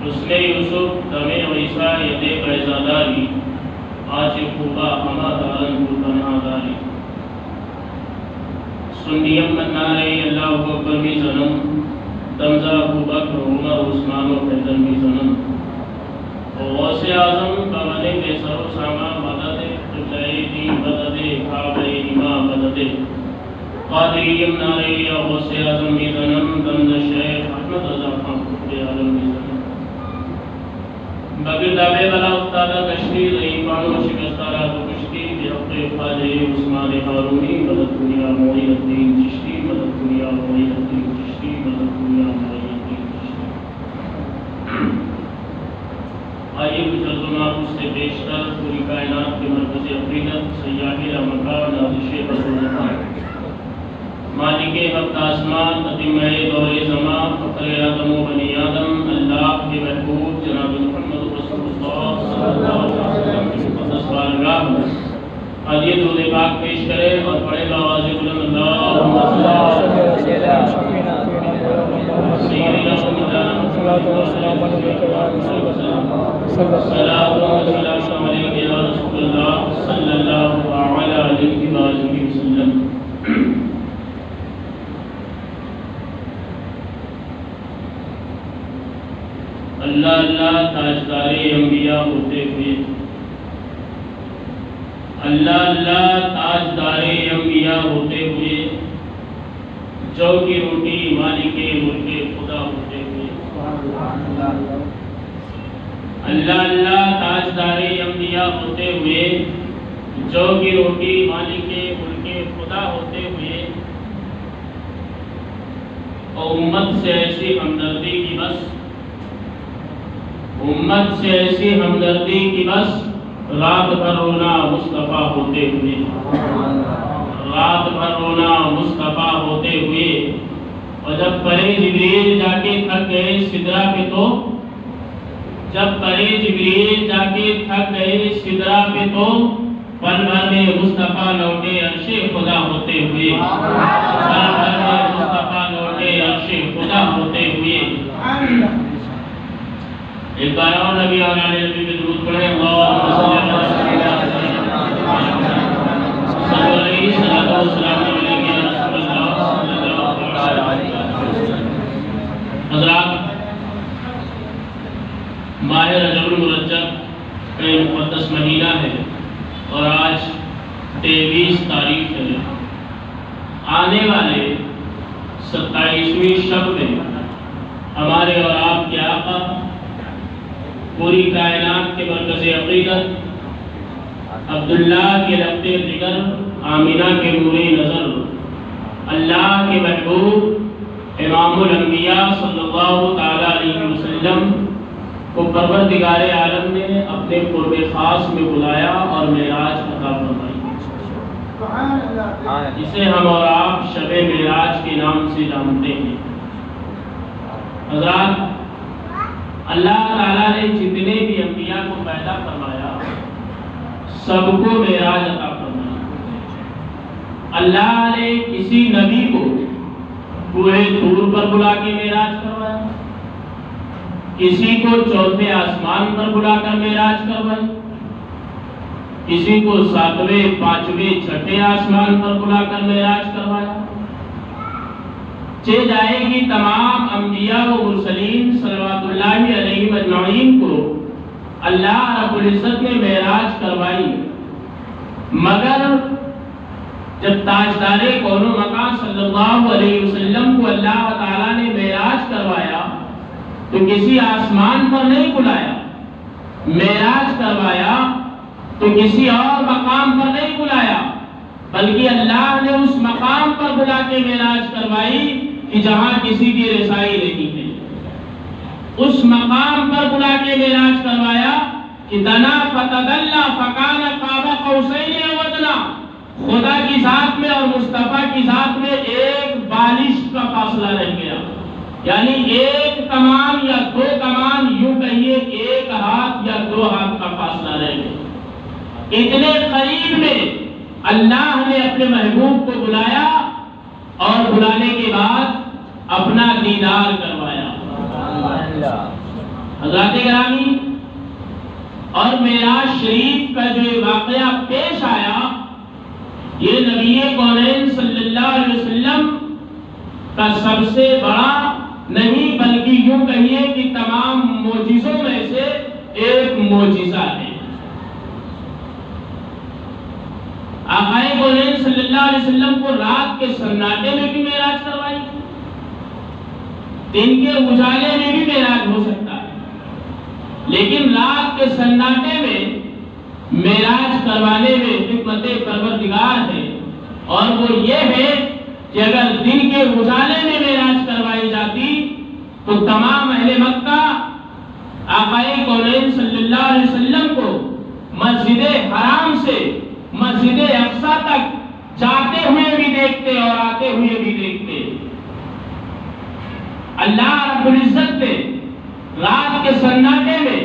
حسن یوسف دم عیسیٰ ید قیزاداری آج خوبا ہما دارن کو تنہا داری سنیم منارے اللہ اکبر می زنم دمزا ابو بکر عمر عثمان و حیدر می زنم غوث اعظم بمنے بے سر و ساما مدد قبلہ دین مدد کعبہ امام مدد قادریم نارے یا غوث اعظم می زنم دمز شیخ احمد رضا خان قطب عالم می زنم بگر دابے بلا افتادہ کشتی ضعیفان و شکستارہ تو کشتی بحق خواجہ عثمان ہارونی مدد دنیا معین الدین چشتی مدد دنیا معین الدین چشتی مدد دنیا معین الدین چشتی. آئیے کچھ عظمات اس سے بیشتر پوری کائنات کے مرکز عقیدت سیاحی مکان نازش رسول اللہ مالک وقت آسمان قدیمہ دور زمان فخر آدم و بنی آدم اللہ کے محبوب جناب محمد رسول اللہ صلی اللہ علیہ وسلم کی مقدس بارگاہ میں آج یہ درود پاک پیش کرے اور پڑھے آواز بلند اللہم صلی علی سیدنا محمد صلاۃ و سلام علیک یا رسول اللہ صلی اللہ علیہ وآلہ وسلم. اللہ اللہ تاجدار انبیاء ہوتے ہوئے اللہ اللہ تاجدار انبیاء ہوتے ہوئے جو کی روٹی مالک ملک خدا ہوتے ہوئے اللہ اللہ تاجدار انبیاء ہوتے ہوئے جو کی روٹی مالک ملک خدا ہوتے ہوئے اور امت سے ایسی ہمدردی کی بس امت سے ایسی ہمدردی کی بس رات بھر رونا مصطفیٰ ہوتے ہوئے رات بھر رونا مصطفیٰ ہوتے ہوئے اور جب پرے جبریل جا کے تھک گئے سدرا پہ تو جب پرے جبریل جا کے تھک گئے سدرا پہ تو پل بھر میں مصطفیٰ لوٹے عرش خدا ہوتے ہوئے پل بھر میں مصطفیٰ لوٹے عرش خدا ہوتے ہوئے. ایک بار اور نبی اور علی نبی پہ درود پڑھیں اللہم صلی اللہ علیہ وسلم. حضرات ماہ رجب المرجب کا مقدس مہینہ ہے اور آج 23 تاریخ ہے. آنے والے 27ویں شب میں ہمارے اور آپ کے آقا پوری کائنات کے مرکز عقیدت عبداللہ کے ربط جگر آمینہ کے نور نظر اللہ کے محبوب امام الانبیاء صلی اللہ تعالیٰ علیہ وسلم کو پروردگار عالم نے اپنے قرب خاص میں بلایا اور معراج عطا فرمائی جسے ہم اور آپ شب معراج کے نام سے جانتے ہیں. حضرات اللہ تعالیٰ نے جتنے بھی انبیاء کو پیدا فرمایا سب کو معراج عطا فرمایا. اللہ نے کسی نبی کو کوہ طور پر بلا کے معراج کروایا, کسی کو چوتھے آسمان پر بلا کر معراج کروائی, کسی کو 7ویں 5ویں 6ٹھے آسمان پر بلا کر معراج کروایا. چہ جائے گی تمام انبیاء و مرسلین صلوات اللہ علیہ اجمعین کو اللہ رب العزت نے معراج کروائی, مگر جب تاجدار کون و مکان صلی اللہ علیہ وسلم کو اللہ تعالیٰ نے معراج کروایا تو کسی آسمان پر نہیں بلایا, معراج کروایا تو کسی اور مقام پر نہیں بلایا, بلکہ اللہ نے اس مقام پر بلا کے معراج کروائی کہ جہاں کسی کی رسائی نہیں ہے. اس مقام پر بلا کے معراج کروایا کہ دنا فتدلا فکان قاب قوسین او ادنا, خدا کی ذات میں اور مصطفیٰ کی ذات میں ایک بالش کا فاصلہ رہ گیا, یعنی ایک کمان یا 2 کمان, یوں کہیے ایک ہاتھ یا 2 ہاتھ کا فاصلہ رہ گیا. اتنے قریب میں اللہ نے اپنے محبوب کو بلایا اور بلانے کے بعد اپنا دیدار کروایا. حضرات گرامی، اور معراج شریف کا جو واقعہ پیش آیا، یہ نبی کونین صلی اللہ علیہ وسلم کا سب سے بڑا نہیں بلکہ یوں کہیے کہ تمام معجزوں میں سے ایک معجزہ ہے۔ آقا کونین صلی اللہ علیہ وسلم کو رات کے سناٹے میں بھی معراج کروائی، دن کے اجالے میں بھی معراج ہو سکتا ہے، لیکن رات کے سناٹے میں معراج کروانے میں حکمت پروردگار ہے، اور وہ یہ ہے کہ اگر دن کے اجالے میں معراج کروائی جاتی تو تمام اہل مکہ آقا کونین صلی اللہ علیہ وسلم کو مسجد حرام سے مسجد اقصی تک جاتے ہوئے بھی دیکھتے اور آتے ہوئے بھی دیکھتے۔ اللہ رب العزت نے رات کے سناٹے میں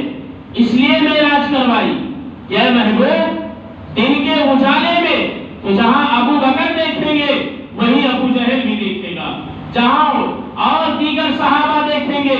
اس لیے معراج کروائی کہ اے محبوب، دن کے اجالے میں تو جہاں ابو بکر دیکھیں گے وہیں ابو جہل بھی دیکھے گا، جہاں اور دیگر صحابہ دیکھیں گے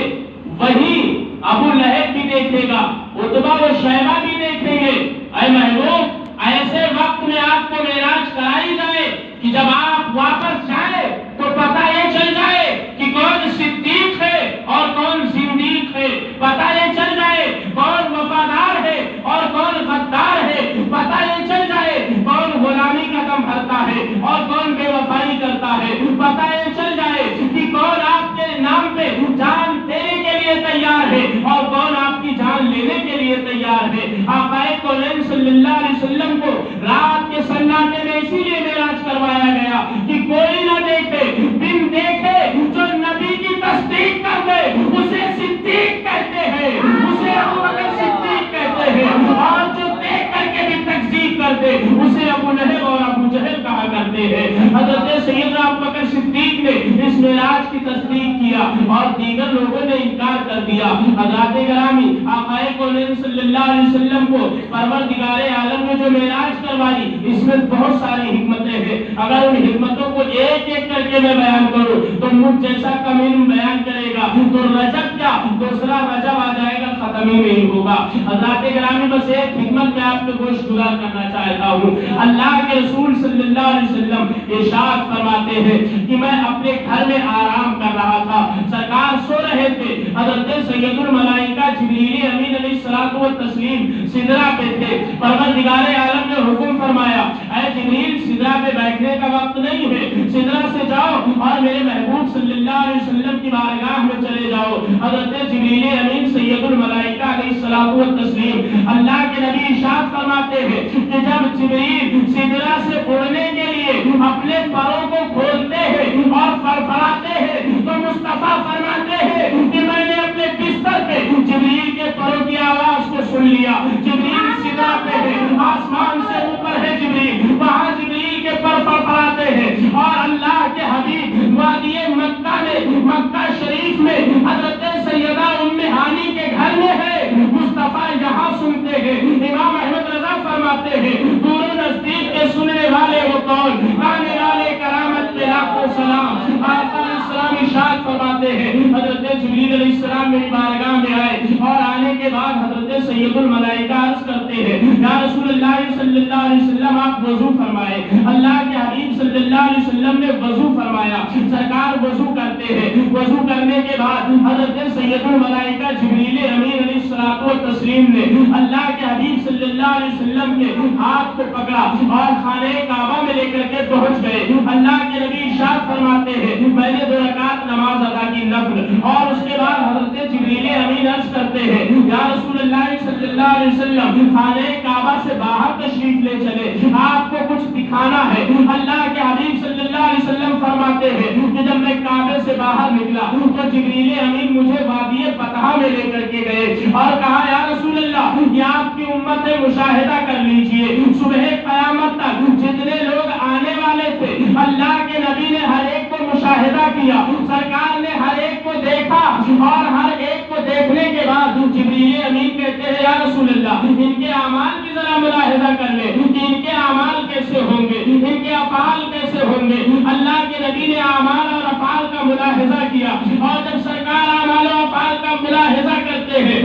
وہیں ابو لہب بھی دیکھے گا، عتبہ و شیبہ بھی دیکھیں گے۔ اے محبوب، ایسے وقت میں آپ کو معراج کرائی جائے کہ جب آپ واپس جائیں تو پتہ یہ چل جائے کہ کون صدیق ہے اور کون زندیق ہے، پتہ یہ چل جائے کون وفادار ہے اور کون غدار ہے، پتہ یہ چل جائے کون غلامی کا کم بھرتا ہے اور کون بے وفائی کرتا ہے، پتہ یہ چل جائے کہ کون آپ کے نام پہ جان دینے کے لیے تیار ہے اور کون آپ کی جان لینے کے لیے تیار ہے۔ آقا کونین صلی اللہ علیہ وسلم کو رات کے سناٹے میں اسی لیے معراج کروایا گیا کہ کوئی نہ دیکھے، بن دیکھے جو نبی کی تصدیق کر دے اسے صدیق کہتے ہیں، اسے ابو بکر صدیق کہتے ہیں، اور جو دیکھ کر کے بھی تکذیب کر دے اسے ابو لہب اور ابو جہل کہا کرتے ہیں۔ حضرت سیدنا ابو بکر صدیق نے اس معراج کی تصدیق کیا اور دیگر لوگوں نے انکار کر دیا۔ حضرات گرامی، آقا کونین صلی اللہ علیہ وسلم کو پروردگار عالم نے جو معراج کروائی اس میں بہت ساری حکمتیں ہیں، اگر ان حکمتوں کو ایک ایک کر کے میں بیان کروں تو مجھ جیسا کمین بیان کرے گا تو رجب کیا دوسرا رجب آ جائے گا، ختم ہی نہیں ہوگا۔ حضرات گرامی، بس ایک حکمت میں آپ کو گوشت گزار کرنا چاہتا ہوں۔ اللہ کے رسول صلی اللہ علیہ وسلم ارشاد فرماتے ہیں کہ میں اپنے گھر میں آرام کر رہا تھا، سرکار سو رہے تھے، حضرت سید الملائکہ جبریل امین علیہ الصلوۃ والتسلیم سدرہ پہ تھے، پروردگار عالم نے حکم فرمایا اے جبریل سدرہ پہ بیٹھنے کا وقت نہیں ہے، سدرہ سے جاؤ اور میرے محبوب صلی اللہ علیہ وسلم کی بارگاہ میں چلے جاؤ۔ حضرت جبریل امین سید الملائکہ علیہ الصلوۃ والتسلیم اللہ کے نبی ارشاد فرماتے ہیں کہ جب جبریل سدرہ سے اڑنے کے لیے اپنے پروں کو کھولتے ہیں اور فڑفڑاتے ہیں تو مصطفیٰ فرماتے ہیں کہ میں نے اپنے بستر پہ جبریل کے پروں کی آواز کو سن لیا۔ جبریل سدرہ پہ ہے، آسمان سے اوپر ہے جبریل، وہاں جبریل کے پر فڑفڑاتے ہیں اور اللہ کے حبیب وادی مکہ میں مکہ شریف میں حضرت سیدہ ام ہانی کے گھر میں ہے، مصطفیٰ یہاں سنتے ہیں۔ امام احمد رضا فرماتے ہیں دور و نزدیک کے سننے والے وہ کون، آنے والے کرامت کے لاکھوں سلام۔ آقا علیہ السلام ارشاد فرماتے ہیں حضرت جبریل علیہ السلام میری بارگاہ میں آئے اور آنے کے بعد حضرت سید الملائکہ عرض کرتے ہیں یا رسول اللہ صلی اللہ علیہ وسلم آپ وضو فرمائے۔ اللہ کے حبیب صلی اللہ علیہ وسلم نے وضو فرمایا، سرکار وضو کرتے ہیں، وضو کرنے کے بعد حضرت سید الملائکہ جبریل امین علیہ الصلوۃ والتسلیم نے اللہ کے حبیب صلی اللہ علیہ وسلم کے ہاتھ کو پکڑا اور خانہ کعبہ میں لے کر کے پہنچ گئے۔ اللہ کے نبی ارشاد فرماتے ہیں میں نے 2 رکعت نماز ادا کی نفل، اور اس کے بعد حضرت جبریل امین عرض کرتے ہیں یا رسول اللہ صلی اللہ علیہ وسلم خانہ کعبہ سے باہر تشریف لے چلے، آپ کو کچھ دکھانا ہے۔ اللہ کے حبیب صلی اللہ علیہ وسلم فرماتے ہیں کہ جب میں کعبے سے باہر نکلا تو جبریل امین مجھے وادی بطحا میں لے کر کے گئے اور کہا یا رسول اللہ یہ آپ کی امت ہے، مشاہدہ کر لیجئے، صبح قیامت تک جتنے لوگ آنے والے تھے اللہ کے نبی نے ہر ایک کو مشاہدہ کیا، سرکار نے ہر ایک کو دیکھا اور ہر ایک کو دیکھنے کے بعد جبریل امین کہتے ہیں یا رسول اللہ ان کے اعمال بھی ذرا ملاحظہ کر لیں کہ ان کے اعمال کیسے ہوں گے، ان کے افعال کیسے ہوں گے۔ اللہ کے نبی نے اعمال اور افعال کا ملاحظہ کیا اور جب سرکار اعمال و افعال کا ملاحظہ کرتے ہیں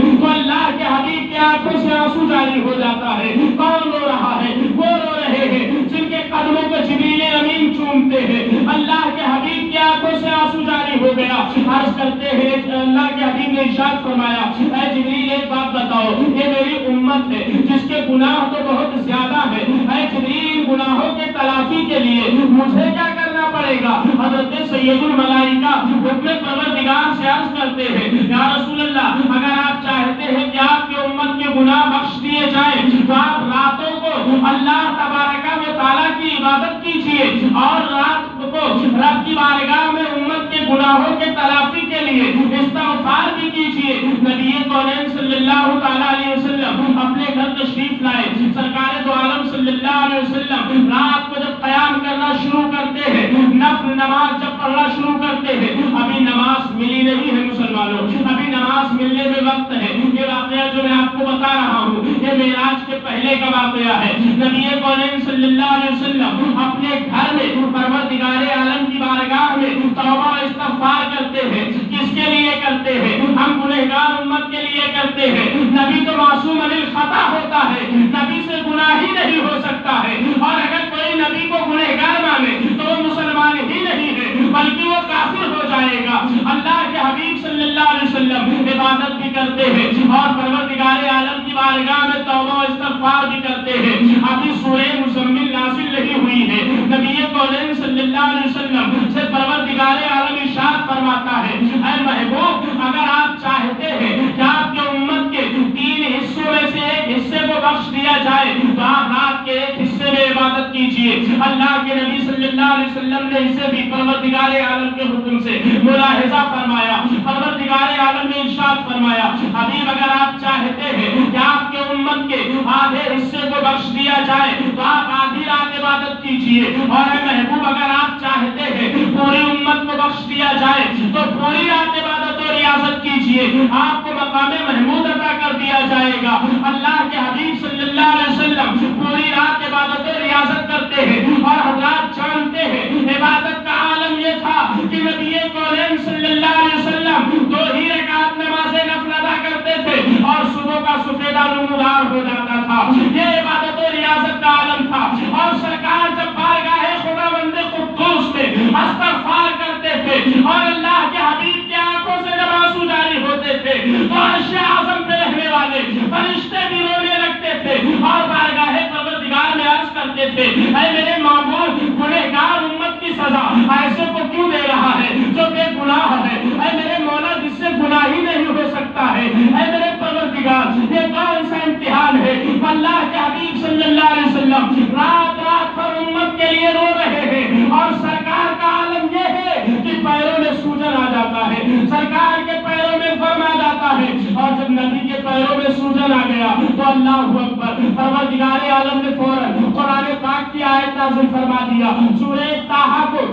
کی آنکھوں سے آنسو جاری ہو جاتا ہے. کون رو رہا ہے؟ وہ رو رہے ہیں جن کے قدموں کو جبریل امین چومتے ہیں. اللہ کے حبیب کی آنکھوں سے آنسو جاری ہو گیا. عرض کرتے ہیں اللہ کے حبیب نے ارشاد فرمایا اے جبریل ایک بات بتاؤ, یہ میری امت ہے جس کے گناہ تو بہت زیادہ ہے, اے جبریل گناہوں کے تلافی کے لیے مجھے کیا کرنا پڑے گا؟ حضرت سید الملائکہ حکم پروردگار سے عرض کرتے ہیں یا رسول اللہ اگر آپ چاہتے ہیں کہ آپ کی امت کے گناہ بخش دیے جائیں تو آپ راتوں کو اللہ تبارک و تعالیٰ کی عبادت کیجیے اور رات کو رب کی بارگاہ میں امت کے گناہوں کے تلافی کے لیے استغفار بھی کیجیے. نبی کونین صلی اللہ تعالیٰ علیہ وسلم اپنے گھر تشریف لائے. سرکار دو عالم صلی اللہ علیہ وسلم رات کو جب قیام کرنا شروع کرتے ہیں, نفل نماز جب پڑھنا شروع کرتے ہیں, ابھی نماز ملی نہیں ہے مسلمانوں, ابھی نماز ملنے میں وقت ہے. یہ واقعہ جو میں آپ کو بتا رہا ہوں یہ معراج کے پہلے کا واقعہ ہے. نبی کونین صلی اللہ علیہ وسلم اپنے گھر میں پروردگار عالم کی بارگاہ میں توبہ و استغفار کرتے ہیں. کس کے لیے کرتے ہیں؟ ہم گنہگار امت کے لیے کرتے ہیں. نبی تو معصوم عن الخطا ہوتا ہے, نبی سے گناہ ہی نہیں ہو سکتا ہے, اور اگر کوئی نبی کو گنہگار مانے تو وہ مسلمان ہی نہیں ہے بلکہ وہ کافر ہو جائے گا. اللہ کے حبیب صلی اللہ علیہ وسلم عبادت بھی کرتے ہیں اور پروردگار عالم کی بارگاہ میں توبہ و استغفار بھی کرتے ہیں. ابھی سورہ مزمل نازل نہیں ہوئی ہے. نبی کونین صلی اللہ علیہ وسلم سے پروردگار عالم ارشاد فرماتا ہے اے محبوب اگر آپ چاہتے ہیں کہ آپ کے امت کے 3 حصوں میں سے ایک حصے کو بخش دیا جائے تو آپ رات کے ایک حصے میں عبادت کیجیے. اللہ کے نبی صلی اللہ علیہ وسلم نے اسے بھی پروردگار عالم کے حکم سے ملاحظہ فرمایا. پروردگار عالم نے ارشاد فرمایا حبیب اگر آپ چاہتے ہیں کہ آپ کے امت کے آدھے حصے کو بخش دیا جائے تو آپ آدھی رات عبادت کیجیے, اور اے محبوب اگر آپ چاہتے ہیں پوری امت کو بخش دیا جائے تو پوری رات عبادت و ریاضت کیجیے. آپ کو مقام محمود عطا کر دیا جائے گا. اللہ کے حبیب صلی اللہ علیہ وسلم پوری رات عبادت و ریاضت کرتے ہیں, اور حضرات جانتے ہیں عبادت کا عالم یہ تھا کہ نبی کونین صلی اللہ علیہ وسلم 2 ہی رکعت نماز نفل ادا کرتے تھے اور صبح کا سفیدہ نمودار ہو جاتا تھا. یہ عبادت و ریاضت کا عالم تھا. اور سرکار جب بارگاہ خداوند قدوس میں استغفار کرتے تھے اور اللہ کے حبیب کی آنکھوں سے جب آنسو جاری ہوتے تھے تو عرش اعظم پہ رہنے والے فرشتے بھی رونے لگتے تھے اور بارگاہ پروردگار میں عرض کرتے تھے اے میرے معبود گنہگار امت کی سزا ایسے کو کیوں دے رہا ہے جو بے گناہ ہے؟ اے میرے مولا جس سے گناہ ہی نہیں ہو سکتا ہے, اے میرے پروردگار یہ کون سا امتحان ہے؟ اللہ کے حبیب صلی اللہ علیہ وسلم رات رات پر امت کے لیے رو رہے ہیں, اور سرکار کا عالم یہ ہے کہ پیروں میں سوجن آ جاتا ہے, سرکار کے پیروں میں ورم آ جاتا ہے. اور جب نبی کے پیروں میں سوجن آ گیا تو اللہ اکبر پروردگار عالم نے فوراً قرآن پاک کی آیت نازل فرما دیا. سورہ طٰہٰ کو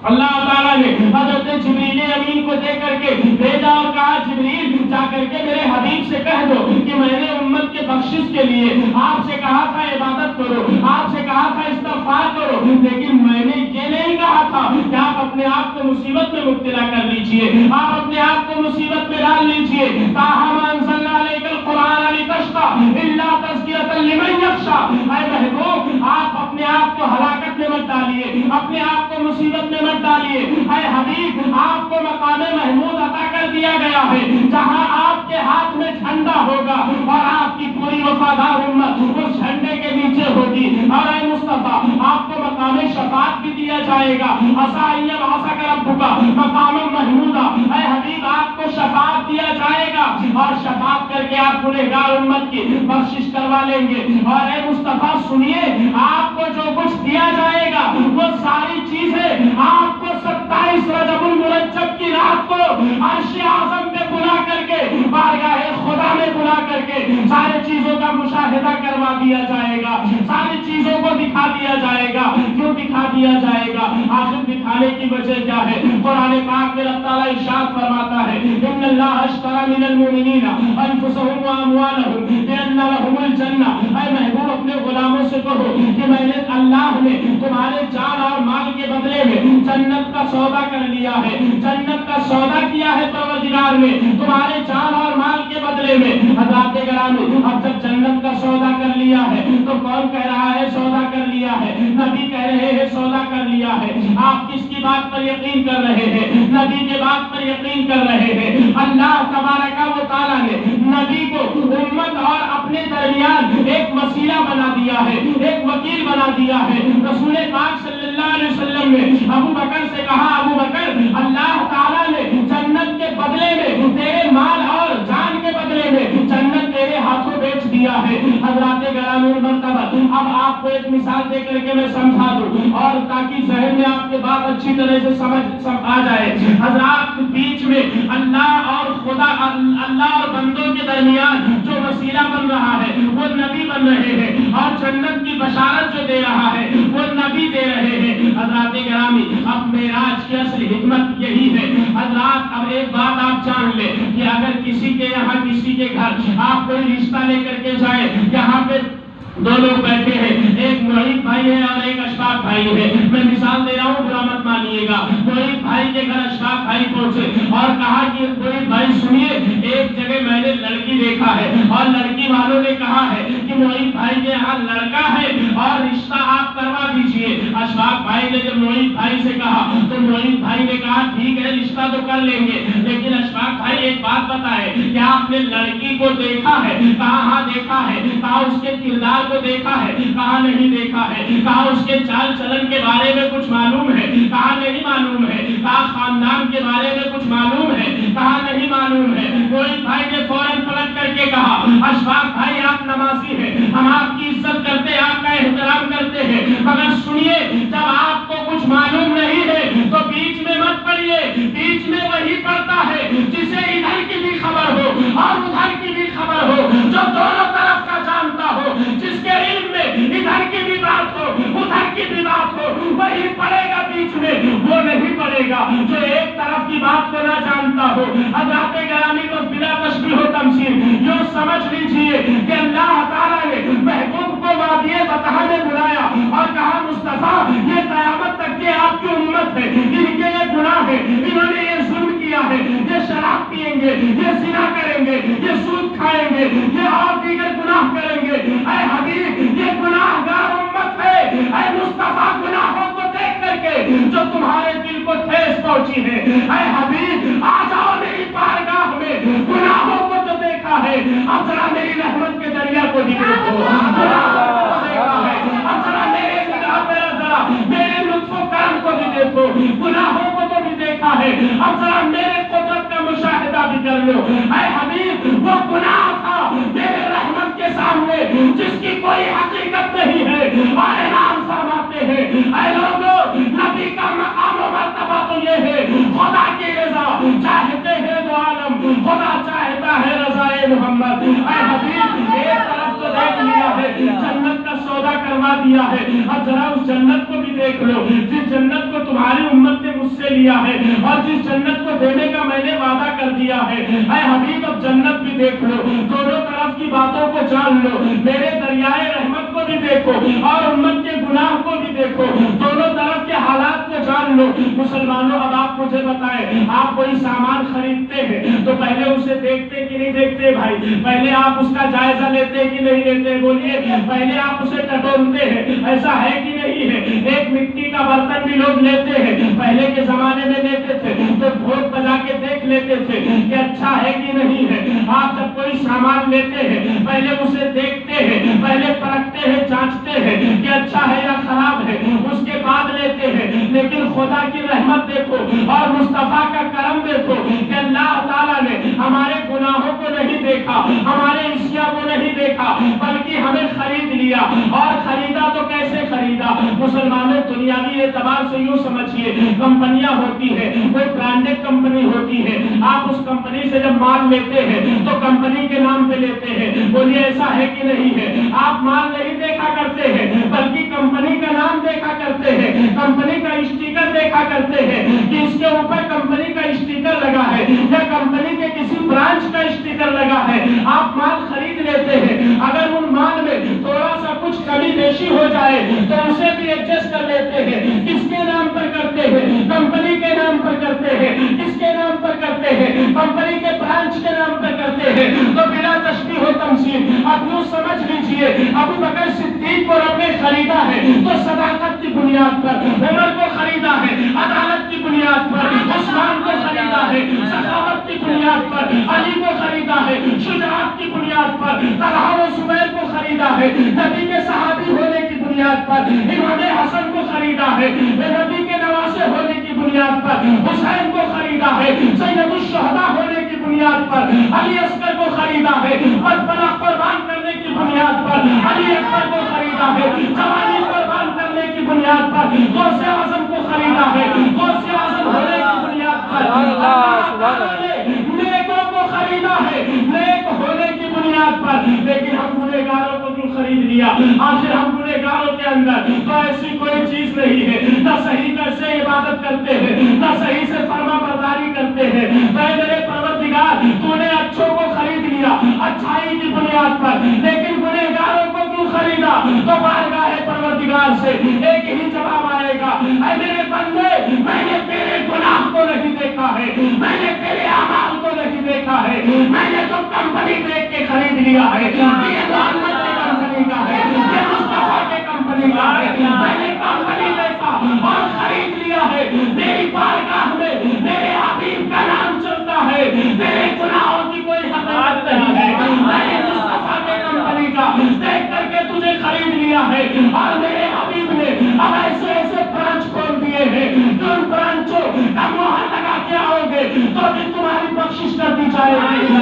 اللہ تعالیٰ نے حضرت جبریل امین کو دے کر کے بھیجا اور کہا جبریل جا کر کے میرے حبیب سے کہہ دو کہ میں نے امت کے بخشش کے لیے آپ سے کہا تھا عبادت کرو, آپ سے کہا تھا استغفار کرو, لیکن میں نے یہ نہیں کہا تھا کہ آپ اپنے آپ کو مصیبت میں مبتلا کر لیجئے, آپ اپنے آپ کو مصیبت میں ڈال لیجئے. طٰہٰ مَا أَنزَلْنَا عَلَيْكَ الْقُرْآنَ لِتَشْقَىٰ إِلَّا تَذْكِرَةً لِمَن يَخْشَىٰ. اے محبوب آپ اپنے آپ کو ہلاکت میں مت ڈالیے, اپنے آپ کو مصیبت میں مت ڈالیے. اے حبیب آپ کو مقام محمود عطا کر دیا گیا ہے جہاں آپ کے ہاتھ میں جھنڈا ہوگا اور آپ کی پوری وفادار امت اس جھنڈے کے نیچے ہوگی. اور اے مصطفیٰ آپ کو مقام شفاعت بھی دیا جائے گا. عَسَىٰ يَبْعَثَكَ رَبُّكَ مقام محمودا. اے حبیب آپ کو شفاعت دیا جائے گا اور شفاعت کر کے آپ گنہگار امت کی بخشش کروا لیں گے. اور اے مصطفیٰ سنیے آپ کو جو کچھ دیا جائے گا وہ ساری چیزیں آپ کو 27 رجب المرجب کی رات کو عرش اعظم پہ بلا کر کے بارگاہ خدا میں بلا کر کے ساری چیزوں کا مشاہدہ کروا دیا جائے گا, ساری چیزوں کو دکھا دیا جائے گا. کیوں دکھا دیا جائے گا؟ آخر دکھانے کی وجہ کیا ہے؟ قرآن پاک میں اللہ تعالیٰ ارشاد فرماتا ہے ان اللہ اشترى من المؤمنین انفسهم واموالهم بان لهم الجنہ. اے محبوب اپنے غلاموں سے کہو کہ میں نے اللہ نے تمہارے جان اور مال کے بدلے میں جنت کا سودا کر لیا ہے, جنت کا سودا کیا ہے پروردگار نے تمہارے جان اور مال کے بدلے میں. حضرات اگر گرامی اب جب جنت کا سودا کر لیا ہے تو کون کہہ رہا ہے سودا کر لیا ہے؟ نبی کہہ رہے ہیں سودا کر لیا ہے۔ آپ کس کی بات پر یقین کر رہے ہیں؟ نبی کے بات پر یقین کر رہے ہیں۔ اللہ تبارک و تعالیٰ نے نبی کو امت اور اپنے درمیان ایک وسیلہ بنا دیا ہے، ایک وکیل بنا دیا ہے۔ رسول پاک صلی اللہ علیہ وسلم نے ابو بکر سے کہا ابو بکر اللہ تعالیٰ نے جنت کے بدلے میں تیرے مال اور جان کے بدلے میں جنت تیرے ہاتھوں بیچ دیا ہے۔ حضرات گرامی مرتبہ اب آپ کو ایک مثال دے کر کے میں سمجھا دوں اور تاکہ ذہن میں آپ کے بات اچھی طرح سے سمجھ آ جائے۔ حضرات بیچ میں اللہ اور خدا اللہ اور بندوں کے درمیان جو وسیلہ بن رہا ہے وہ نبی بن رہے ہیں اور جنت کی بشارت جو دے رہا ہے وہ نبی دے رہے ہیں۔ حضرات گرامی اب معراج کی اصل حکمت یہی ہے۔ حضرات اب ایک بات آپ جان لیں کہ اگر کسی کے یہاں کسی کے گھر آپ کوئی رشتہ لے کر کے جائیں، یہاں پہ دو لوگ بیٹھے ہیں، ایک معید بھائی ہے اور ایک اشفاق بھائی ہے، میں مثال دے رہا ہوں برا مت مانیے گا۔ معید بھائی کے گھر اشفاق بھائی پہنچے اور کہا کہ معید بھائی سنیے ایک جگہ میں نے لڑکی دیکھا ہے اور لڑکی والوں نے کہا ہے کہ معید بھائی کے یہاں لڑکا ہے اور رشتہ آپ کروا دیجئے۔ اشفاق بھائی نے جب معید بھائی سے کہا تو معید بھائی نے کہا ٹھیک ہے رشتہ تو کر لیں گے، لیکن اشفاق بھائی ایک بات بتائے کیا آپ نے لڑکی کو دیکھا ہے؟ کہا ہاں دیکھا ہے۔ کہا اس کے کردار کو دیکھا ہے؟ کہا نہیں دیکھا ہے۔ کہا اس کے چال چلن کے بارے میں کچھ معلوم ہے؟ کہا نہیں معلوم ہے۔ کہا خاندان کے بارے میں کچھ معلوم ہے؟ کہا نہیں معلوم ہے۔ معید بھائی نے فوراً پلٹ کر کے کہا اشفاق بھائی آپ نمازی ہیں، ہم آپ کی عزت کرتے ہیں، آپ کا احترام کرتے ہیں، مگر سنیے جب آپ کو کچھ معلوم نہیں ہے تو بیچ میں مت پڑیے۔ بیچ میں وہی پڑتا ہے جسے ادھر کی بھی خبر ہو اور ادھر کی بھی خبر ہو، جو دونوں طرف کا جانتا ہو، جس کے علم میں ادھر کی بھی بات ہو ادھر کی بھی بات ہو، وہی پڑے گا بیچ میں، وہ نہیں پڑے گا جو ایک طرف کی بات کو نہ جانتا ہو۔ حضرات گرامی کو بلا تشبیہ و تمثیل یوں سمجھ لیجئے کہ اللہ تعالیٰ نے محبوب کو وادی بطحا میں بلایا اور کہا مصطفیٰ یہ قیامت تک کے آپ کی امت ہے، ان کے یہ گناہ ہے، انہوں نے یہ ظلم کیا ہے، یہ شراب پیئیں گے، یہ زنا کریں گے، یہ سود کھائیں گے، یہ اور دیگر گناہ کریں گے۔ اے حبیب یہ گناہ گار امت ہے، اے مصطفیٰ گناہوں کو دیکھ کر کے جو تمہارے دل کو ٹھیس پہنچی ہے، اے حبیب آ جاؤ میری بارگاہ میں، گناہوں کو تو دیکھا ہے اب ذرا میری رحمت کے دریا کو بھی دیکھو، اب ذرا میرے نگاہ پہ ذرا میرے لطف و کرم کو بھی دیکھو، گناہوں کو تو بھی دیکھا ہے اب ذرا میرے قدرت کا مشاہدہ بھی کر لو۔ اے حبیب وہ گناہ تھا میرے رحمت کے سامنے جس کی کوئی حقیقت نہیں ہے اور اعلان فرماتے ہیں اے لوگوں نبی کا مقام و مرتبہ تو یہ ہے خدا کی رضا چاہتے ہیں دو عالم، خدا چاہتا ہے رضا محمد۔ اے حبیب ایک طرف تو دیکھ لیا ہے جنت کا سودا کروا دیا ہے، اب ذرا اس جنت کو بھی دیکھ لو جس جنت کو تمہاری امت نے مجھ سے لیا ہے اور جس جنت کو دینے کا میں نے وعدہ کر دیا ہے۔ اے حبیب اب جنت بھی دیکھ لو، دونوں طرف کی باتوں کو جان لو، میرے دریائے رحمت کو بھی دیکھو اور امت کے گناہ کو بھی دیکھو، دونوں طرف کے حالات کو جان لو۔ مسلمانوں اب آپ مجھے بتائیں آپ کوئی سامان خریدتے ہیں تو پہلے اسے دیکھتے کہ نہیں دیکھتے بھائی؟ پہلے آپ اس کا جائزہ لیتے کہ نہیں لیتے؟ بولیے پہلے آپ اسے ٹٹولتے ہیں، ایسا ہے کہ نہیں ہے؟ ایک مٹی کا برتن بھی لوگ لیتے ہیں، پہلے کے زمانے میں لیتے تھے تو ڈھول بجا کے دیکھ لیتے تھے کہ اچھا ہے کہ نہیں ہے۔ آپ جب کوئی سامان لیتے ہیں پہلے اسے دیکھتے ہیں، پہلے پرکھتے ہیں، جانچتے ہیں کہ اچھا ہے یا خراب ہے، اس کے بعد لیتے ہیں۔ لیکن خدا کی رحمت دیکھو اور مصطفیٰ کا کرم دیکھو کہ اللہ تعالیٰ نے ہمارے گناہوں کو نہیں دیکھا، ہمارے اشیاء کو نہیں دیکھا، بلکہ ہمیں خرید لیا۔ اور خریدا تو کیسے خریدا؟ مسلمانوں دنیاوی اعتبار سے یوں سمجھیے کمپنیاں ہوتی ہیں، کوئی برانڈڈ کمپنی ہوتی ہے، آپ اس کمپنی سے جب مال لیتے ہیں تو کمپنی کے نام پہ لیتے ہیں۔ بولیے ایسا ہے کہ نہیں ہے؟ آپ مال نہیں دیکھا کرتے ہیں بلکہ کمپنی کا نام دیکھا کرتے ہیں، کمپنی کا اسٹیکر دیکھا کرتے ہیں کہ اس کے اوپر کمپنی کا اسٹیکر لگا ہے یا کمپنی کے کسی برانچ کا اسٹیکر لگا ہے۔ آپ مال خرید لیتے ہیں، اگر ان مال میں تھوڑا سا کچھ کمی بیشی ہو جائے تو اسے بھی ایڈجسٹ کر لیتے ہیں۔ کس کے نام پر کرتے ہیں؟ کمپنی کے نام پر کرتے ہیں۔ کس کے نام پر کرتے ہیں؟ کمپنی کے برانچ کے نام پر کرتے ہیں۔ تو بلا تشبیہ و تمثیل. اب یوں سمجھ لیجئے ابو بکر صدیق کو رب نے خریدا ہے تو صداقت کی بنیاد پر, عمر کو خریدا ہے عدالت کی بنیاد پر, عثمان کو خریدا ہے سخاوت کی بنیاد پر, علی کو خریدا ہے شجاعت کی بنیاد پر, طلحہ و زبیر کو خریدا ہے نبی کے صحابی ہونے کی بنیاد پر, امام حسن کو خریدا ہے نبی کے نواسے ہونے کی بنیاد پر, حسین کو خریدا ہے سید الشہداء ہونے کی بنیاد پر, علی اصغر کو خریدا ہے کربلا قربان کرنے کی بنیاد پر, علی اکبر کو خریدا ہے جوانی قربان کرنے کی بنیاد پر, غوث اعظم کو خریدا ہے غوث اعظم ہونے کی بنیاد پر, اللہ تعالیٰ نے نیکوں کو خریدا ہے نیک ہونے کی بنیاد پر. لیکن ہم گنہگاروں کو کیوں خرید لیا؟ آخر ہم گنہگاروں کے اندر تو ایسی کوئی چیز نہیں ہے, نہ صحیح سے عبادت کرتے ہیں نہ صحیح سے فرما برداری کرتے ہیں. اے میرے پروردگار تو نے اچھوں کو خرید لیا اچھائی کی بنیاد پر, لیکن گنہگاروں کو کیوں خریدا؟ تو بارگاہ پروردگار سے ایک ہی جواب آئے گا, اے میرے بندے میں نے تیرے گناہ کو نہیں دیکھا ہے, میں نے تیرے اعمال کو نہیں دیکھا ہے, میں نے تو کمپنی دیکھ کے خرید لیا ہے, یہ محمد کی کمپنی کا ہے, یہ مصطفیٰ کی کمپنی کا ہے, میں نے کمپنی دیکھا اور خرید لیا ہے. میری بارگاہ میں میرے حبیب کا نام چلتا ہے, میرے گناہوں کی کوئی حقیقت نہیں ہے, میں نے مصطفیٰ کی کمپنی کا دیکھ کر کے تجھے خرید لیا ہے. اور میرے حبیب نے اب ایسے ایسے برانچ کھول دیے ہیں کہ ان برانچوں کا مہر لگا کے آؤ گے تو بھی تمہاری بخشش کر دی جائے گی.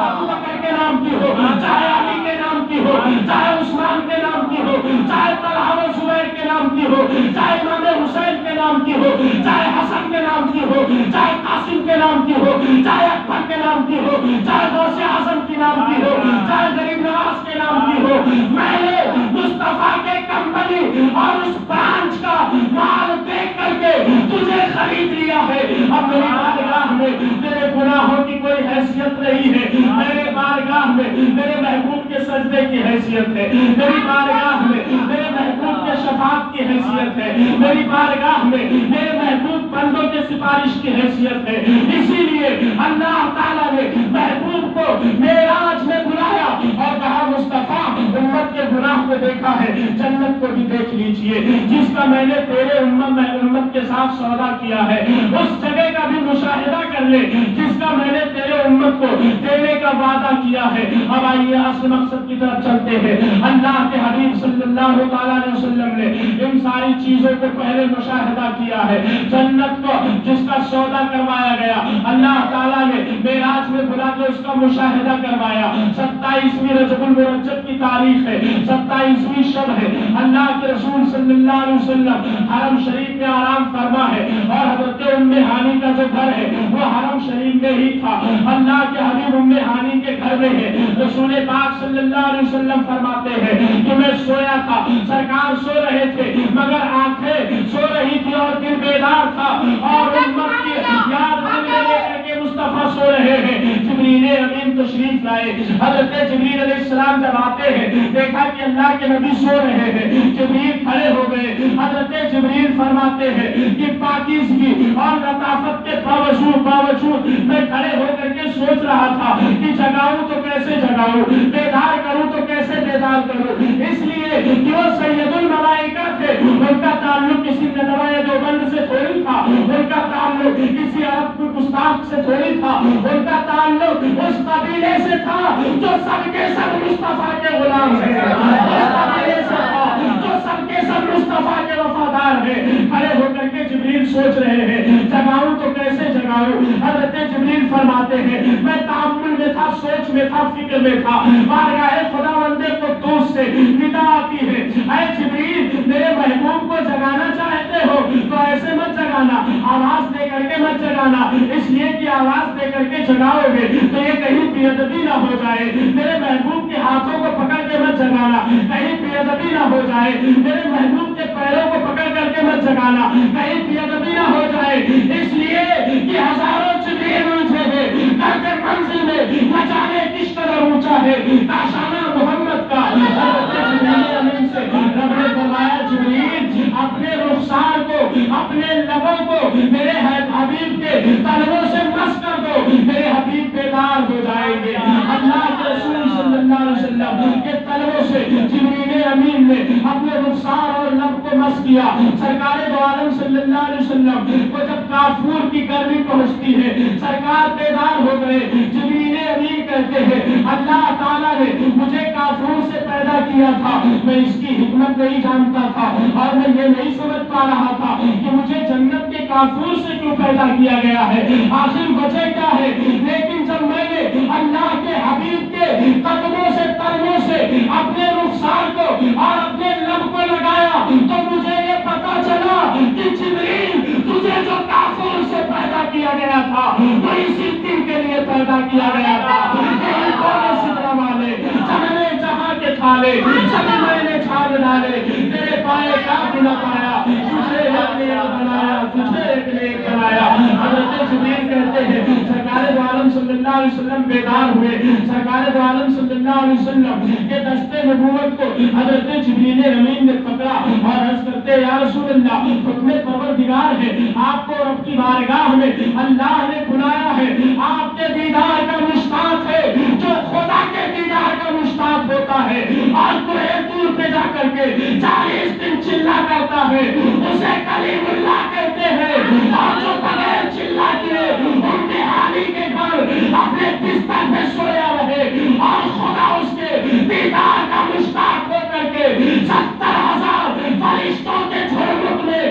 ابو بکر کے نام کی ہو, چاہے علی کے نام کی ہو, چاہے عثمان کے نام کی ہو, چاہے طلحہ و زبیر کے نام کی ہو, چاہے امام حسین کے نام کی ہو, چاہے حسن کے نام کی ہو, چاہے قاسم کے نام کی ہو, چاہے اکبر کے نام کی ہو, چاہے غوث اعظم کے نام کی ہو, چاہے غریب نواز کے نام کی ہو, میں نے مصطفیٰ کے کمپنی اور اس برانچ کا مال دیکھ کر کے تجھے خرید لیا ہے. اب میری بارگاہ میں تیرے گناہوں کی کوئی حیثیت نہیں ہے, میرے بارگاہ میں میرے محبوب کے سجدے کی حیثیت ہے, میری بارگاہ میں میرے محبوب کے شفاعت کی حیثیت ہے, میری بارگاہ میں میرے محبوب بندوں کے سفارش کی حیثیت ہے. اسی لیے اللہ تعالیٰ نے محبوب کو معراج میں بلایا اور کہا مصطفیٰ امت کے گناہ کو دیکھا ہے, جنت کو بھی دیکھ لیجئے. جس کا میں نے تیرے امت کے ساتھ سودا کیا ہے اس جگہ کا بھی مشاہدہ کر لے جس کا میں نے تیرے امت کو دینے کا وعدہ کیا ہے. اب آئیے اصل مقصد کی طرف چلتے ہیں. اللہ کے حبیب صلی اللہ علیہ وسلم نے ان ساری چیزوں کو پہلے مشاہدہ کیا ہے. جنت کو جس کا سودا کروایا گیا اللہ تعالیٰ نے معراج میں بلا کے اس کا مشاہدہ کروایا. 27ویں رجب المرجب کی تاریخ ہے, 27ویں شب ہے. اللہ کے رسول صلی اللہ علیہ وسلم حرم شریف میں آرام فرما ہے اور حضرت ام ہانی کا جو گھر ہے وہ حرم شریف میں ہی تھا. اللہ کے حبیب ام ہانی کے گھر میں ہے. رسول پاک صلی اللہ علیہ وسلم فرماتے ہیں کہ میں سویا تھا, سرکار سو رہے تھے مگر آنکھیں سو رہی تھی اور دل بیدار تھا اور امت کی یاد دل میں لے کر کے مصطفیٰ سو رہے ہیں. جبریل امین تشریف لائے. حضرت جبریل علیہ السلام جب آتے ہیں دیکھا کہ اللہ کے نبی سو رہے ہیں, جبریل کھڑے ہو گئے. حضرت جبریل فرماتے ہیں کہ پاکیزگی اور لطافت کے باوجود میں کھڑے ہو کر کے سوچ رہا تھا کہ جگاؤں تو کیسے جگاؤں, بیدار کروں تو کیسے بیدار کروں. اس لیے کہ وہ سید الملائکہ تھے, ان کا تعلق کسی نوائے دیوبند سے تھوڑی تھا, ان کا تعلق کسی عرب گستاخ سے تھوڑی تھا, ان کا تعلق اس قبیلے سے تھا جو سب کے سب مصطفیٰ کے غلام ہیں, اس قبیلے سے تھا جو سب کے سب مصطفیٰ کے وفادار ہیں. کھڑے ہو کر کے جبریل سوچ رہے ہیں جگاؤں تو کیسے جگاؤں. حضرت جبریل فرماتے ہیں میں تأمل میں تھا, سوچ میں تھا, فکر میں تھا. بارگاہ خداوند قدوس سے ندا آتی ہے, اے جبریل میرے محبوب کو جگانا چاہتے ہو تو ایسے مت جگانا, آواز دے کر کے مت جگانا. اس لیے کہ آواز دے کر کے جگاؤ گے تو یہ کہیں بے ادبی نہ ہو جائے. میرے محبوب کے ہاتھوں کو پکڑ کے مت جگانا, کہیں بے ادبی نہ ہو جائے. میرے محبوب کے پیروں کو پکڑ کر کے مت جگانا, کہیں بے ادبی نہ ہو جائے. اس لیے کہ ہزاروں جبریل اونچے ہیں, گھر کے منزل میں نہ جانے کس قدر اونچا ہے کاشانہ محمد کا. حضرت جبریل امین سے رب نے فرمایا جبریل اپنے رخسار کو, اپنے لبوں کو میرے حبیب کے طلبوں سے مس کر دو, میرے حبیب بیدار ہو جائیں گے. اللہ کے وسلم کے طلبوں سے جبریل امین نے اپنے رخسار اور لب کو مس کیا۔ سرکار دو عالم صلی اللہ علیہ وسلم کو جب کافور کی گرمی پہنچتی ہے، سرکار بیدار ہو گئے۔ جبریل امین کہتے ہیں اللہ تعالیٰ نے مجھے کافور سے پیدا کیا تھا، میں اس کی حکمت نہیں جانتا تھا اور میں یہ نہیں سمجھ پا رہا تھا کہ مجھے جنت کے کافور سے کیوں پیدا کیا گیا ہے، آخر وجہ کیا ہے۔ لیکن جب میں نے اللہ کے حبیب کے قدموں سے طلبوں سے اپنے رخسار کو اور اپنے لب کو لگایا تو مجھے یہ پتا چلا کہ جبریل تجھے جو کافر سے پیدا کیا گیا تھا وہ اسی دن کے لیے پیدا کیا گیا تھا۔ سدرا والے چلنے جہاں کے کھالے چلے میں نے چھال ڈالے، تیرے پائے کا بھی نہ پایا، تجھے ایک نیا بنایا، تجھے ایک نیک بنایا۔ حضرت جبریل کہتے ہیں سرکار دو عالم صلی اللہ علیہ وسلم بیدار ہوئے۔ سرکار دو عالم صلی اللہ علیہ وسلم کے دست نبوت کو حضرت جبریل امین نے پکڑا اور عرض کرتے یا رسول اللہ، حکم پروردگار ہے، آپ کو رب کی بارگاہ میں اللہ نے بلایا ہے، آپ کے دیدار کا مشتاق ہے، جو خدا کے دیدار کا مشتاق ہوتا ہے اور کوئی دور پہ جا کر کے 40 دن چلا کرتا ہے اسے کلیم اللہ کہتے ہیں، اور جو بغیر چلا کیے ان کے حالی کے گھر اپنے بستر میں سویا رہے اور خدا اس کے دیدار کا مشتاق ہو کر کے 70,000 فرشتوں کے جھرمٹ میں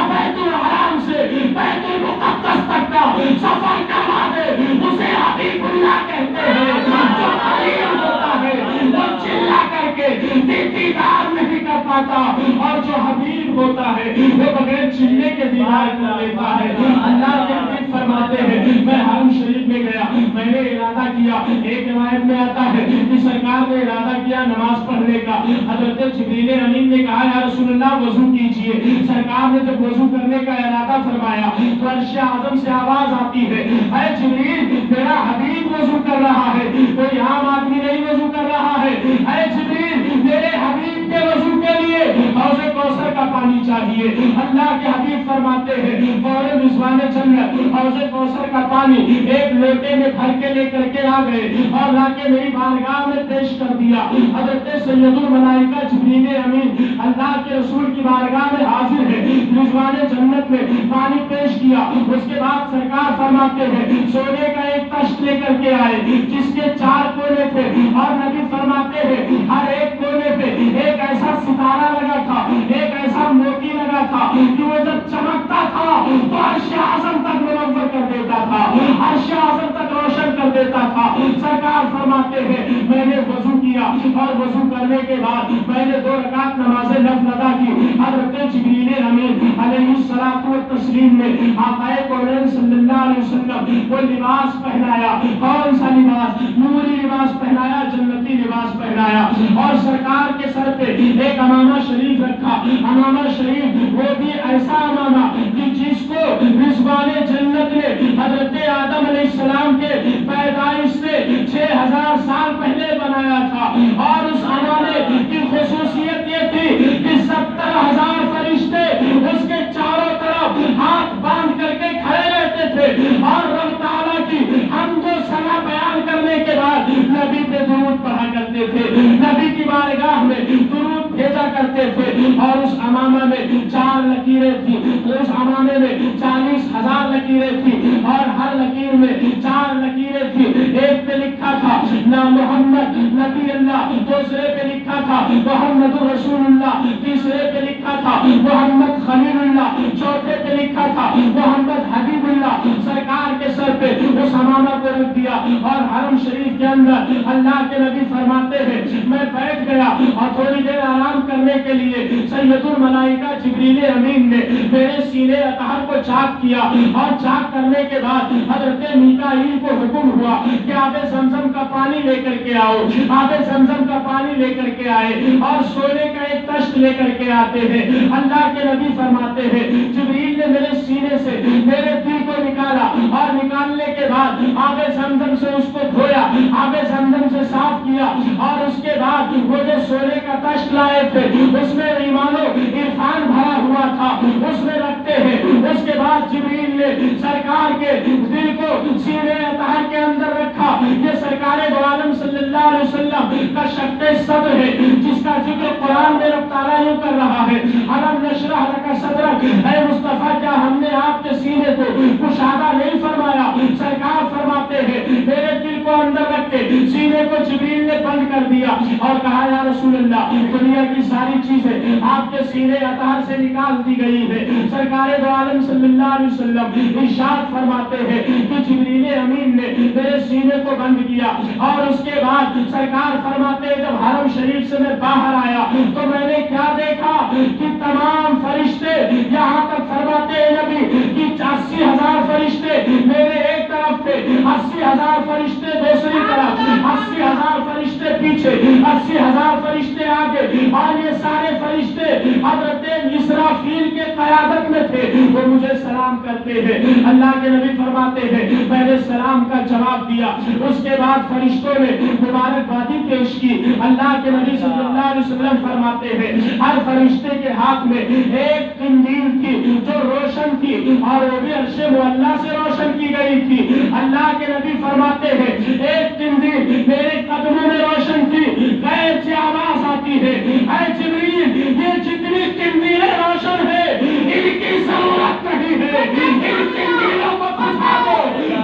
بیت الحرام سے بیت المقدس تک کا سفر کروا دے، اسے حبیب اللہ کہتے ہیں۔ جو قریب ہوتا ہے وہ چلا کر کے دیدار نہیں کر پاتا اور جو حبیب ہوتا ہے وہ بغیر چلے کے دیدار کر لیتا ہے۔ اللہ کے حبیب فرماتے ہیں میں حرم شریف میں گیا، میں نے ارادہ کیا، ایک روایت میں آتا ہے کہ سرکار نے ارادہ کیا نماز پڑھنے کا، حضرت جبریل امین نے کہا یا رسول اللہ وضو کیجئے۔ سرکار نے جب وضو کرنے کا ارادہ فرمایا تو عرش اعظم سے آواز آتی ہے اے جبریل میرا حبیب وضو کر رہا ہے، کوئی عام آدمی نہیں وضو کر رہا ہے، اے جبریل میرے حبیب کے وضو کے لیے حوض کوثر کا پانی چاہیے۔ اللہ کے حبیب فرماتے ہیں فوراً رضوان جنت حوض کوثر کا پانی ایک لوٹے میں بھر کے لے کر کے آ گئے اور لا کے میری بارگاہ میں پیش کر دیا۔ حضرت سید الملائکہ جبریل امین اللہ کے رسول کی بارگاہ میں حاضر ہے، رضوان جنت میں پانی پیش کیا۔ اس کے بعد سرکار فرماتے ہیں سونے کا ایک تشت لے کر کے آئے جس کے 4 کونے تھے اور نبی فرماتے ہیں ہر ایک کونے پہ ایک ایسا ستارہ لگا تھا، ایک ایسا موتی لگا تھا کہ وہ جب چمکتا تھا تو عرش اعظم تک منور کر دیتا تھا، عرش اعظم تک روشن کر دیتا تھا۔ سرکار فرماتے ہیں میں نے وضو کیا اور وضو کرنے کے بعد میں نے 2 رکعت نماز نفل ادا کی۔ حضرت جبریل امین علیہ الصلوۃ والتسلیم نے آقا کونین صلی اللہ علیہ وسلم کو لباس پہنایا، کون سا لباس؟ نوری لباس پہنایا، جنتی لباس پہنایا اور سرکار کے سر پہ ایک امامہ شریف رکھا۔ امامہ شریف وہ بھی ایسا امامہ کہ جس کو رضوان جنت نے حضرت آدم علیہ السلام کے پیدائش سے 6000 سال پہلے بنایا تھا، اور اس امامے کی خصوصیت یہ تھی کہ 70,000 فرشتے اس کے چاروں طرف ہاتھ باندھ کر کے کھڑے رہتے تھے اور رب تعالیٰ کی حمد و ثنا بیان کرنے کے بعد نبی پہ درود پڑھا کرتے تھے، نبی کی بارگاہ میں درود بھیجا کرتے تھے۔ اور اس امامہ میں 4 لکیریں تھیں، اس امامے میں 40,000 لکیریں تھیں اور ہر لکیر میں 4 لکیریں تھیں۔ ایک پہ لکھا تھا نا محمد نبی اللہ، دوسرے پہ لکھا تھا محمد رسول اللہ، تیسرے پہ لکھا تھا محمد خلیل اللہ، چوتھے پہ لکھا تھا محمد حبیب اللہ۔ سرکار کے سر پہ اس امامہ کو رکھ دیا اور حرم شریف کے اندر اللہ کے نبی فرماتے ہیں میں بیٹھ گیا اور تھوڑی دیر آرام کرنے کے لیے سید الملائکہ جبریل امین نے میرے سینے اطہر کو چاک کیا، اور چاک کرنے کے بعد حضرت میکائیل کو حکم ہوا کہ آب زمزم کا پانی لے کر کے آؤ۔ آب زمزم کا پانی لے کر کے آئے اور سونے کا ایک تشت لے کر کے آتے ہیں۔ اللہ کے نبی فرماتے ہیں جبریل نے میرے سینے سے میرے دل کو نکالا اور نکالنے کے بعد آب زمزم سے اس کو دھویا، آب زمزم سے صاف کیا، اور اس کے بعد وہ جو سونے کا تشت لائے تھے اس میں ایمان و عرفان بھرا ہوا تھا، اس میں رکھتے ہیں۔ اس کے بعد جبریل نے سرکار کے دل کو سینے اطہر کے اندر رکھا۔ یہ سرکار دو عالم صلی اللہ علیہ وسلم کا شق صدر ہے جس کا ذکر قرآن میں رب تعالیٰ یوں کر رہا ہے الم نشرح لک صدرک اے مصطفیٰ کیا ہم نے آپ کے سینے کو کشادہ نہیں فرمایا سرکار فرماتے ہیں میرے دل کو اندر رکھ کے سینے کو جبریل نے بند کر دیا اور کہا یا رسول اللہ دنیا کی ساری چیزیں آپ کے سینے اطہر سے نکال دی گئی ہے سرکار دو عالم صلی اللہ علیہ وسلم ارشاد فرماتے ہیں کہ جبریل امین نے میرے سینے کو بند کیا اور اس کے بعد سرکار فرماتے ہیں جب حرم شریف سے میں باہر آیا تو میں نے کیا دیکھا کہ تمام فرشتے یہاں تک فرماتے ہیں نبی کہ 80,000 فرشتے میرے ایک طرف تھے 80,000 فرشتے دوسری طرف 80,000 فرشتے پیچھے 80,000 فرشتے آگے اور یہ سارے فرشتے حضرت اسرافیل کے قیادت میں تھے وہ مجھے سلام کرتے ہیں اللہ کے نبی فرماتے ہیں میں نے سلام کا جواب دیا اس کے بعد فرشتوں نے مبارکبادی پیش کی اللہ کے نبی صلی اللہ علیہ وسلم فرماتے ہیں ہر فرشتے کے ہاتھ میں ایک قندیل تھی جو روشن تھی اور وہ بھی عرش معلیٰ سے روشن کی گئی تھی اللہ کے نبی فرماتے ہیں ایک قندیل میرے قدموں میں روشن تھی غیب سے آواز آتی ہے اے جبریل یہ جتنی قندیلیں روشن ہے ان کی ضرورت نہیں ہے ان قندیلوں کو بجھا دو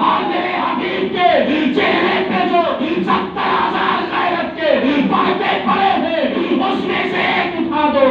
اور میرے حبیب کے چہرے پہ جو 70,000 غیرت کے پردے پڑے ہیں اس میں سے ایک اٹھا دو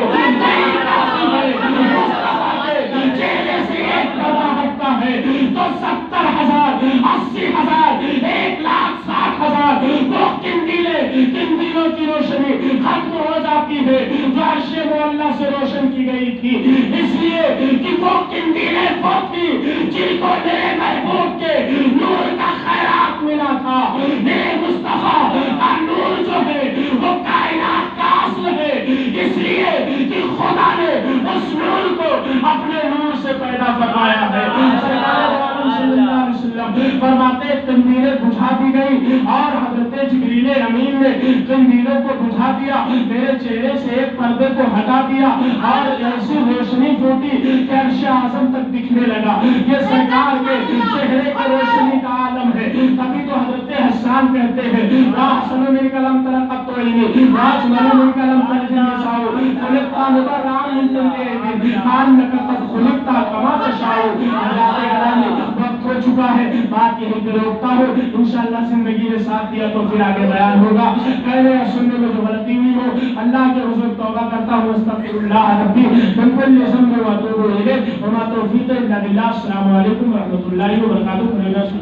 چہرے سے ایک پردہ ہٹتا ہے تو 70,000 80,000 1,60,000 وہ قندیلوں کی روشنی ختم ہو جاتی ہے جو عرش معلیٰ سے روشن کی گئی تھی اس لیے کہ وہ قندیلیں وہ تھی جن کو میرے محبوب کے نور کا خیرات ملا تھا میرے مصطفیٰ کا نور جو ہے وہ کائنات کا اصل ہے اس لیے کہ خدا نے اس نور کو اپنے نور سے پیدا فرمایا ہے صلی اللہ علیہ وسلم فرماتے قندیلیں بجھا دی گئی اور حضرت جبریل امین نے قندیلوں کو بجھا دیا میرے چہرے سے ایک پردے کو ہٹا دیا اور ایسی روشنی پھوٹی کہ عرش اعظم تک دکھنے لگا یہ سرکار کے چہرے کی روشنی کا عالم ہے تبھی تو حضرت حسان کہتے ہیں راحسن من کلم ترقت عینی راجمن من کلم ترجم نساؤ خلقتا مبرعا من تنگیدی کانکا قد خلقتا کما تشاؤ اللہ تعالی وقت ہو چکا ہے بات یہیں پہ روکتا ہوں انشاءاللہ زندگی نے ساتھ دیا تو پھر آگے بیان ہوگا کہنے یا سننے میں جو غلطی ہوئی ہو اللہ کے حضور توبہ کرتا ہوں استغفر اللہ ربی من کل ذنب و اتوب الیہ وما توفیق الا باللہ السلام علیکم ورحمۃ اللہ وبرکاتہ